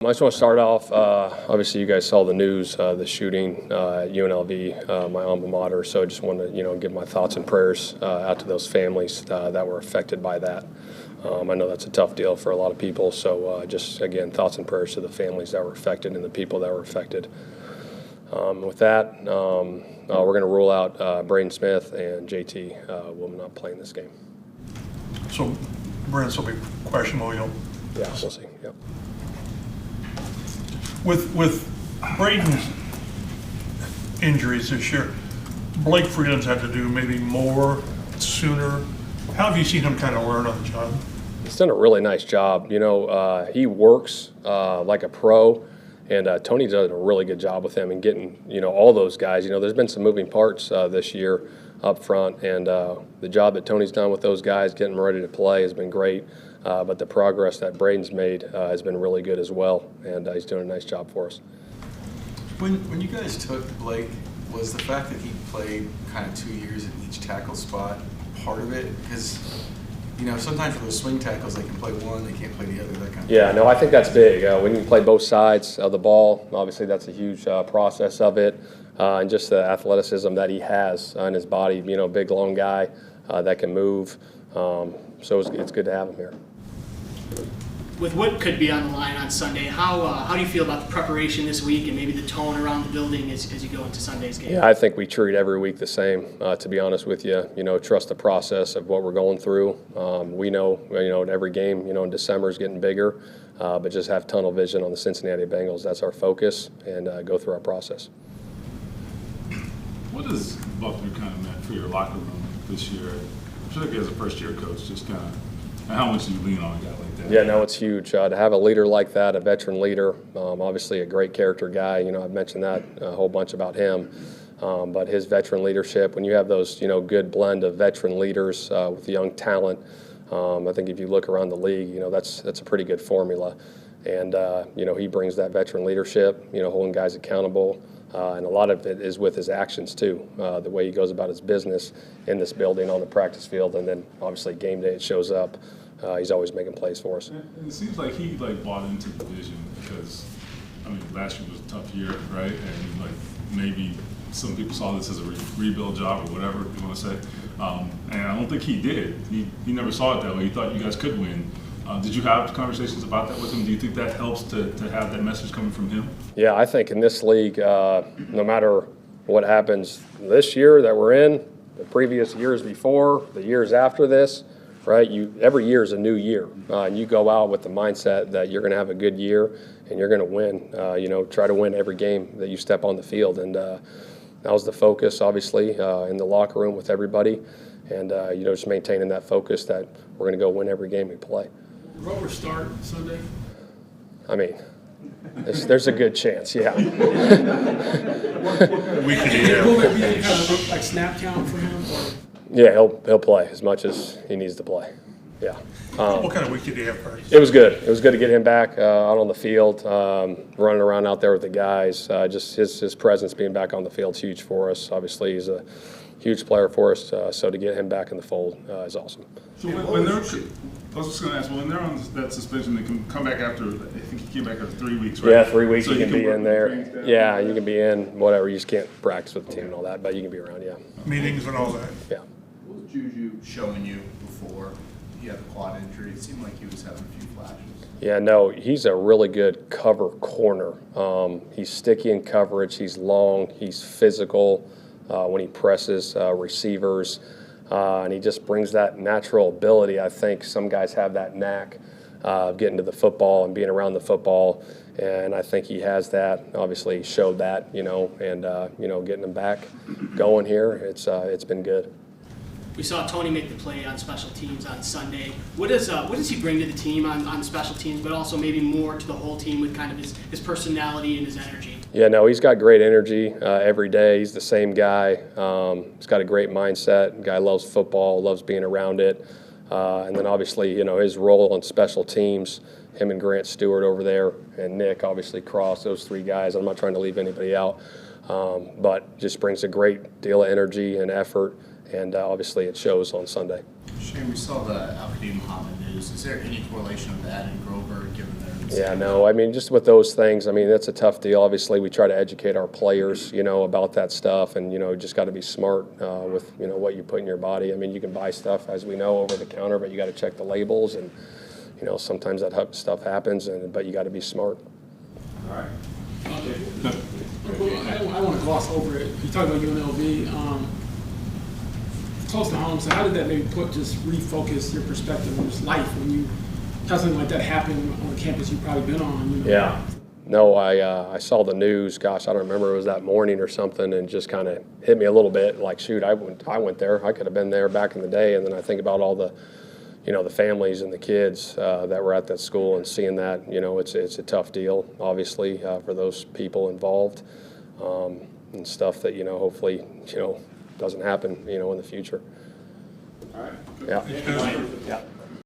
I just want to start off, obviously you guys saw the news, the shooting at UNLV, my alma mater, so I just want to, give my thoughts and prayers out to those families that were affected by that. I know that's a tough deal for a lot of people, so just, again, thoughts and prayers to the families that were affected and the people that were affected. With that, we're going to rule out Braden Smith, and JT will not play in this game. So, Brent, will be questionable, Yeah, we'll see, yep. With Braden's injuries this year, Blake Freeland's had to do maybe more sooner. How have you seen him kind of learn on the job? He's done a really nice job. He works like a pro, and Tony does a really good job with him and getting, all those guys. There's been some moving parts this year up front, and the job that Tony's done with those guys, getting them ready to play, has been great. But the progress that Braden's made has been really good as well, and he's doing a nice job for us. When you guys took Blake, was the fact that he played kind of 2 years at each tackle spot part of it? Because, sometimes for those swing tackles, they can play one, they can't play the other, that kind of thing. Yeah, no, I think that's big. When you play both sides of the ball, obviously that's a huge process of it, and just the athleticism that he has in his body, big, long guy that can move. So it's good to have him here. With what could be on the line on Sunday, how do you feel about the preparation this week and maybe the tone around the building as you go into Sunday's game? Yeah, I think we treat every week the same, to be honest with you. Trust the process of what we're going through. We know, every game, in December is getting bigger, but just have tunnel vision on the Cincinnati Bengals. That's our focus, and go through our process. What does Buckner kind of meant for your locker room this year? Particularly as a first-year coach, just kind of, how much do you lean on a guy like that? Yeah, no, it's huge. To have a leader like that, a veteran leader, obviously a great character guy. I've mentioned that a whole bunch about him. But his veteran leadership, when you have those, good blend of veteran leaders with young talent, I think if you look around the league, that's a pretty good formula. And, he brings that veteran leadership, holding guys accountable. And a lot of it is with his actions, too, the way he goes about his business in this building, on the practice field, and then obviously game day it shows up. He's always making plays for us. And it seems like he bought into the vision because, last year was a tough year, right? And maybe some people saw this as a rebuild job or whatever you want to say. And I don't think he did. He never saw it that way. He thought you guys could win. Did you have conversations about that with him? Do you think that helps to have that message coming from him? Yeah, I think in this league, no matter what happens this year that we're in, the previous years before, the years after this, right? Every year is a new year, and you go out with the mindset that you're going to have a good year and you're going to win. Try to win every game that you step on the field, and that was the focus, obviously, in the locker room with everybody, and just maintaining that focus that we're going to go win every game we play. Rover start Sunday? There's a good chance, yeah. We could Will there be any kind of like snap count for him? Or? Yeah, he'll play as much as he needs to play. Yeah. What kind of week did he have, Curtis? It was good. It was good to get him back out on the field, running around out there with the guys. Just his presence being back on the field is huge for us. Obviously, he's a huge player for us, so to get him back in the fold is awesome. So when they're, I was just going to ask, when they're on that suspension, they can come back after, I think he came back after 3 weeks, right? Yeah, 3 weeks so you can be in there. Yeah, you can be in, whatever. You just can't practice with the team and all that, but you can be around, yeah. Meetings and all that. Yeah. What was Juju showing you before he had the quad injury? It seemed like he was having a few flashes. Yeah, no, he's a really good cover corner. He's sticky in coverage. He's long. He's physical when he presses receivers. And he just brings that natural ability. I think some guys have that knack of getting to the football and being around the football, and I think he has that. Obviously, he showed that, and getting him back going here, it's been good. We saw Tony make the play on special teams on Sunday. What does he bring to the team on special teams, but also maybe more to the whole team with kind of his personality and his energy? Yeah, no, he's got great energy every day. He's the same guy. He's got a great mindset. The guy loves football, loves being around it. And then obviously, his role on special teams, him and Grant Stewart over there, and Nick, obviously, Cross, those three guys. I'm not trying to leave anybody out, but just brings a great deal of energy and effort. And obviously it shows on Sunday. Shane, we saw the Al-Qadim Muhammad news. Is there any correlation of that and Grover, given their Yeah, no, I mean, just with those things, I mean, it's a tough deal. Obviously, we try to educate our players, about that stuff, and, just got to be smart with, what you put in your body. I mean, you can buy stuff, as we know, over the counter, but you got to check the labels, and, sometimes that stuff happens, but you got to be smart. All right. I want to gloss over it. You talked about UNLV. Close to home, so how did that maybe refocus your perspective on just life when you have something like that happen on a campus you've probably been on? Yeah. No, I saw the news, gosh, I don't remember, it was that morning or something, and just kind of hit me a little bit, like, shoot, I went there. I could have been there back in the day, and then I think about all the, the families and the kids that were at that school, and seeing that, it's a tough deal, obviously, for those people involved, and stuff that, hopefully, doesn't happen, in the future. All right. Yeah. Thanks, Pastor. Yeah.